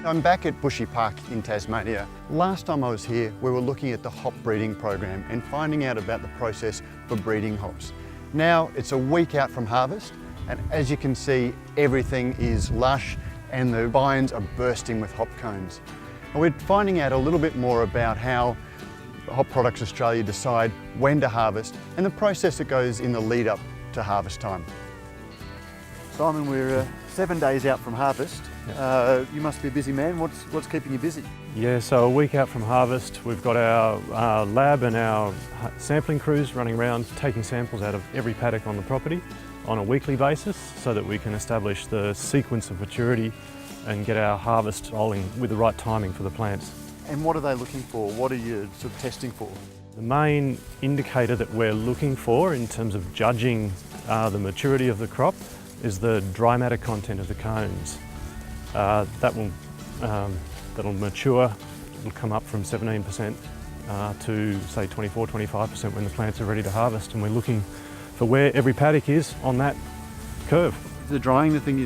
I'm back at Bushy Park in Tasmania. Last time I was here, we were looking at the hop breeding program and finding out about the process for breeding hops. Now it's a week out from harvest, and as you can see, everything is lush and the vines are bursting with hop cones. And we're finding out a little bit more about how Hop Products Australia decide when to harvest and the process that goes in the lead up to harvest time. Simon, we're 7 days out from harvest. You must be a busy man. What's keeping you busy? Yeah, so a week out from harvest, we've got our lab and our sampling crews running around taking samples out of every paddock on the property on a weekly basis so that we can establish the sequence of maturity and get our harvest rolling with the right timing for the plants. And what are they looking for? What are you sort of testing for? The main indicator that we're looking for in terms of judging the maturity of the crop is the dry matter content of the cones. That'll mature, it'll come up from 17% to say 24–25% when the plants are ready to harvest, and we're looking for where every paddock is on that curve. Is the drying the thing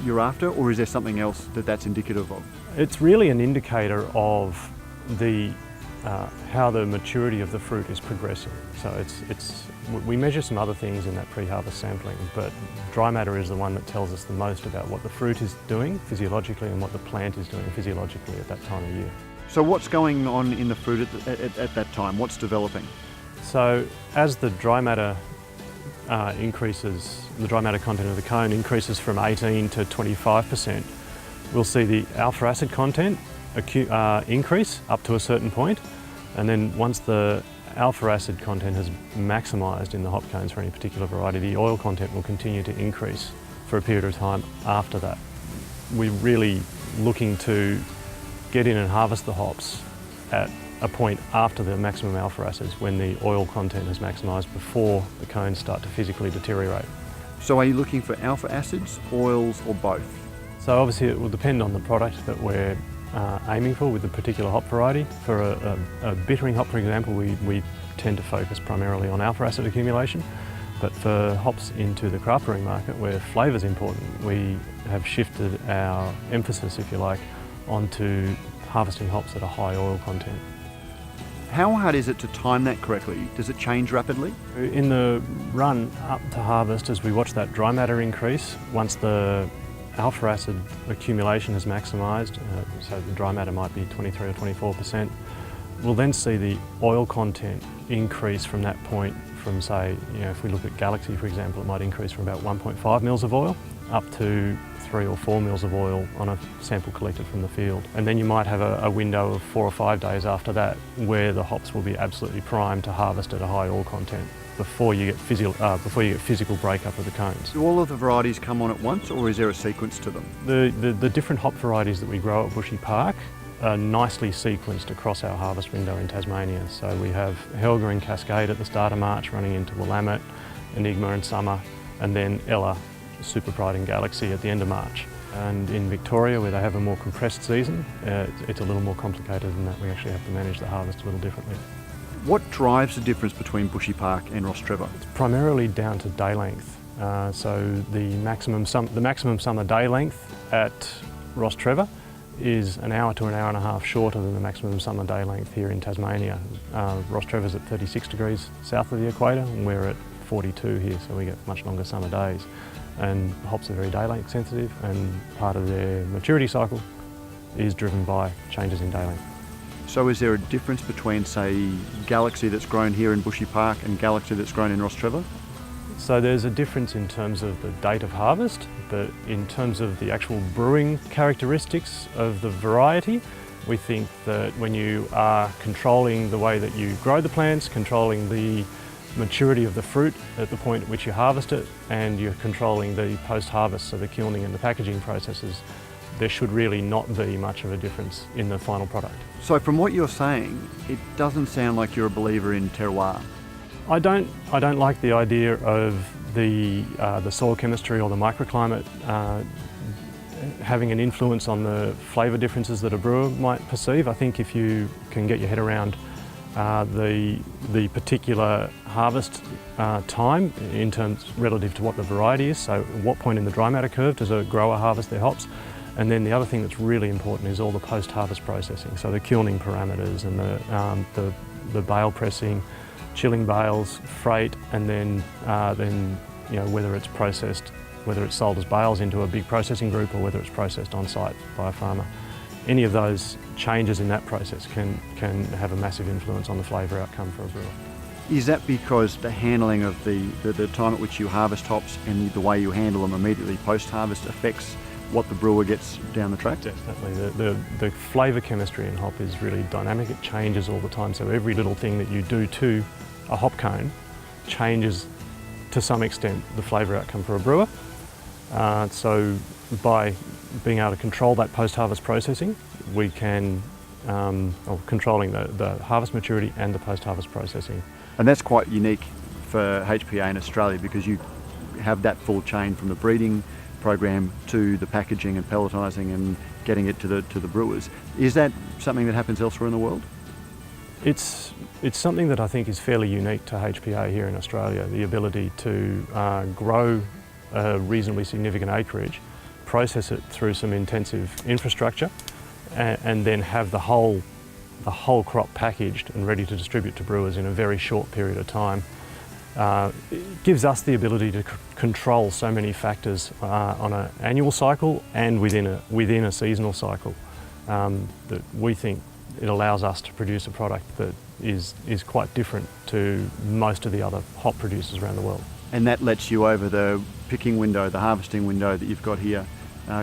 you're after, or is there something else that's indicative of? It's really an indicator of how the maturity of the fruit is progressing. So we measure some other things in that pre-harvest sampling, but dry matter is the one that tells us the most about what the fruit is doing physiologically and what the plant is doing physiologically at that time of year. So what's going on in the fruit at that time? What's developing? So as the dry matter increases, the dry matter content of the cone increases from 18 to 25%, we'll see the alpha acid content increase up to a certain point, and then once the alpha acid content has maximised in the hop cones for any particular variety, the oil content will continue to increase for a period of time after that. We're really looking to get in and harvest the hops at a point after the maximum alpha acids, when the oil content has maximised before the cones start to physically deteriorate. So are you looking for alpha acids, oils, or both? So obviously it will depend on the product that we're aiming for with the particular hop variety. For a bittering hop, for example, we tend to focus primarily on alpha acid accumulation, but for hops into the craft brewing market, where flavour is important, we have shifted our emphasis, if you like, onto harvesting hops at a high oil content. How hard is it to time that correctly? Does it change rapidly? In the run up to harvest, as we watch that dry matter increase, once the alpha acid accumulation has maximised, so the dry matter might be 23 or 24%, we'll then see the oil content increase from that point from, say, if we look at Galaxy, for example, it might increase from about 1.5 mils of oil up to 3 or 4 mils of oil on a sample collected from the field. And then you might have a window of 4 or 5 days after that where the hops will be absolutely primed to harvest at a high oil content before you get physical breakup of the cones. Do all of the varieties come on at once, or is there a sequence to them? The different hop varieties that we grow at Bushy Park are nicely sequenced across our harvest window in Tasmania. So we have Helga and Cascade at the start of March, running into Willamette, Enigma in summer, and then Ella, Super Pride and Galaxy at the end of March. And in Victoria, where they have a more compressed season, it's a little more complicated than that. We actually have to manage the harvest a little differently. What drives the difference between Bushy Park and Rostrevor? It's primarily down to day length. So the maximum summer day length at Rostrevor is an hour to an hour and a half shorter than the maximum summer day length here in Tasmania. Rostrevor's at 36 degrees south of the equator, and we're at 42 here, so we get much longer summer days. And hops are very day length sensitive, and part of their maturity cycle is driven by changes in day length. So is there a difference between, say, Galaxy that's grown here in Bushy Park and Galaxy that's grown in Rostrevor? So there's a difference in terms of the date of harvest, but in terms of the actual brewing characteristics of the variety, we think that when you are controlling the way that you grow the plants, controlling the maturity of the fruit at the point at which you harvest it, and you're controlling the post-harvest, so the kilning and the packaging processes, there should really not be much of a difference in the final product. So from what you're saying, it doesn't sound like you're a believer in terroir. I don't like the idea of the soil chemistry or the microclimate having an influence on the flavour differences that a brewer might perceive. I think if you can get your head around the particular harvest time in terms relative to what the variety is, so at what point in the dry matter curve does a grower harvest their hops, And then the other thing that's really important is all the post-harvest processing, so the kilning parameters and the bale pressing, chilling bales, freight, and then whether it's processed, whether it's sold as bales into a big processing group or whether it's processed on site by a farmer. Any of those changes in that process can have a massive influence on the flavour outcome for a brewer. Is that because the handling of the time at which you harvest hops and the way you handle them immediately post-harvest affects what the brewer gets down the track? Definitely. The flavour chemistry in hop is really dynamic. It changes all the time. So every little thing that you do to a hop cone changes to some extent the flavour outcome for a brewer. So by being able to control that post-harvest processing, we can, controlling the harvest maturity and the post-harvest processing. And that's quite unique for HPA in Australia because you have that full chain from the breeding program to the packaging and pelletising and getting it to the brewers. Is that something that happens elsewhere in the world? It's something that I think is fairly unique to HPA here in Australia, the ability to grow a reasonably significant acreage, process it through some intensive infrastructure, and then have the whole crop packaged and ready to distribute to brewers in a very short period of time. It gives us the ability to control so many factors on an annual cycle and within a seasonal cycle, that we think it allows us to produce a product that is quite different to most of the other hop producers around the world. And that lets you, over the picking window, the harvesting window that you've got here,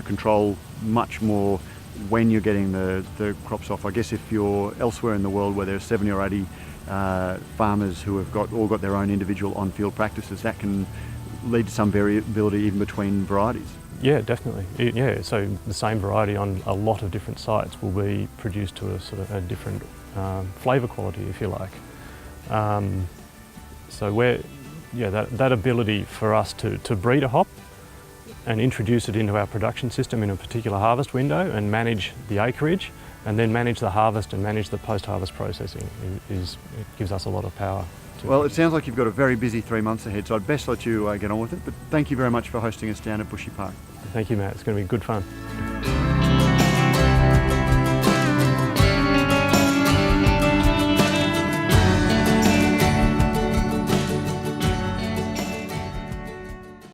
control much more when you're getting the crops off. I guess if you're elsewhere in the world where there's 70 or 80 farmers who have all got their own individual on-field practices, that can lead to some variability even between varieties. Yeah, definitely. Yeah, so the same variety on a lot of different sites will be produced to a sort of a different flavour quality, if you like. So that ability for us to breed a hop and introduce it into our production system in a particular harvest window and manage the acreage and then manage the harvest and manage the post-harvest processing it gives us a lot of power. Well, it sounds like you've got a very busy 3 months ahead, so I'd best let you get on with it. But thank you very much for hosting us down at Bushy Park. Thank you, Matt. It's going to be good fun.